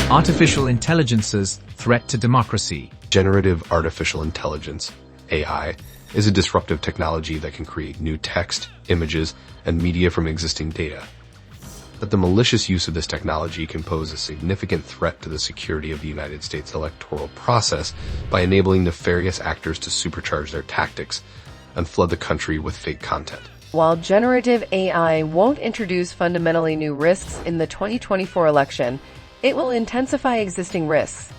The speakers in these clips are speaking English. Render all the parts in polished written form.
Artificial intelligence's threat to democracy. Generative artificial intelligence, AI, is a disruptive technology that can create new text, images, and media from existing data. But the malicious use of this technology can pose a significant threat to the security of the United States electoral process by enabling nefarious actors to supercharge their tactics and flood the country with fake content. While generative AI won't introduce fundamentally new risks in the 2024 election, it will intensify existing risks.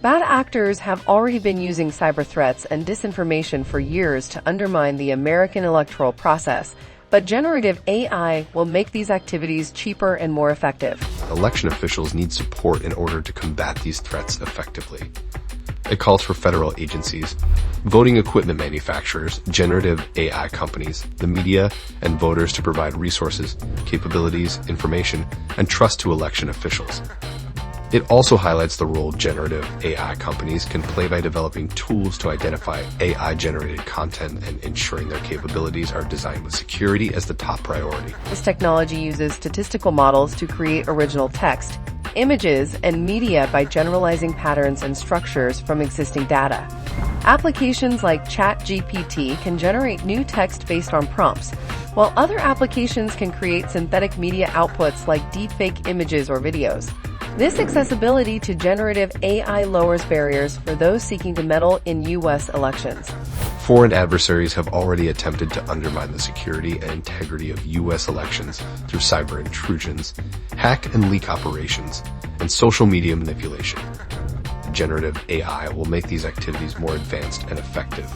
Bad actors have already been using cyber threats and disinformation for years to undermine the American electoral process, but generative AI will make these activities cheaper and more effective. Election officials need support in order to combat these threats effectively. It calls for federal agencies, voting equipment manufacturers, generative AI companies, the media, and voters to provide resources, capabilities, information, and trust to election officials. It also highlights the role generative AI companies can play by developing tools to identify AI-generated content and ensuring their capabilities are designed with security as the top priority. This technology uses statistical models to create original text, images, and media by generalizing patterns and structures from existing data. Applications like ChatGPT can generate new text based on prompts, while other applications can create synthetic media outputs like deepfake images or videos. This accessibility to generative AI lowers barriers for those seeking to meddle in U.S. elections. Foreign adversaries have already attempted to undermine the security and integrity of U.S. elections through cyber intrusions, hack and leak operations, and social media manipulation. Generative AI will make these activities more advanced and effective.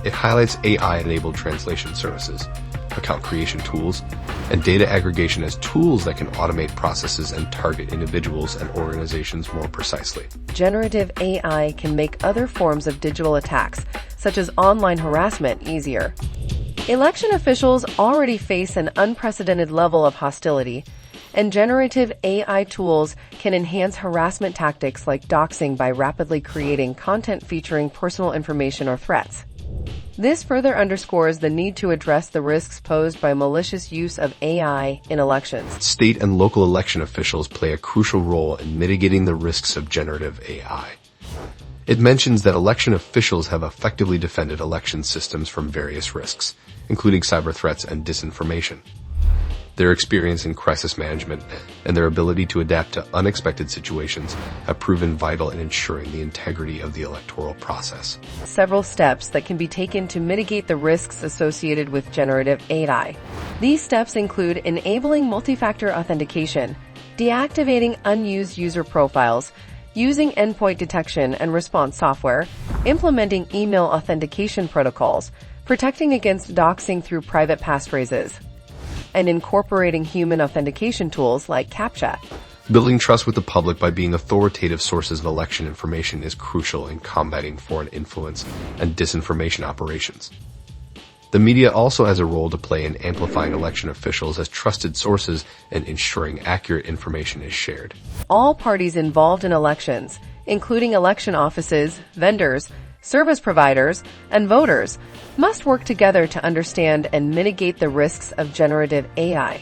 It highlights AI-enabled translation services, account creation tools, and data aggregation as tools that can automate processes and target individuals and organizations more precisely. Generative AI can make other forms of digital attacks, such as online harassment, easier. Election officials already face an unprecedented level of hostility, and generative AI tools can enhance harassment tactics like doxing by rapidly creating content featuring personal information or threats. This further underscores the need to address the risks posed by malicious use of AI in elections. State and local election officials play a crucial role in mitigating the risks of generative AI. It mentions that election officials have effectively defended election systems from various risks, including cyber threats and disinformation. Their experience in crisis management and their ability to adapt to unexpected situations have proven vital in ensuring the integrity of the electoral process. Several steps that can be taken to mitigate the risks associated with generative AI. These steps include enabling multi-factor authentication, deactivating unused user profiles, using endpoint detection and response software, implementing email authentication protocols, protecting against doxing through private passphrases, and incorporating human authentication tools like CAPTCHA. Building trust with the public by being authoritative sources of election information is crucial in combating foreign influence and disinformation operations. The media also has a role to play in amplifying election officials as trusted sources and ensuring accurate information is shared. All parties involved in elections, including election offices, vendors, service providers, and voters, must work together to understand and mitigate the risks of generative AI.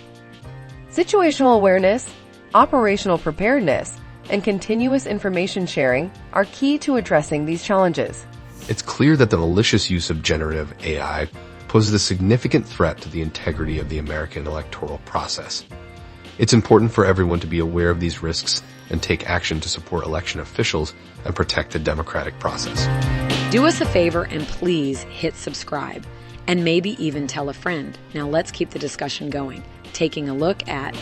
Situational awareness, operational preparedness, and continuous information sharing are key to addressing these challenges. It's clear that the malicious use of generative AI poses a significant threat to the integrity of the American electoral process. It's important for everyone to be aware of these risks and take action to support election officials and protect the democratic process. Do us a favor and please hit subscribe and maybe even tell a friend. Now let's keep the discussion going, taking a look at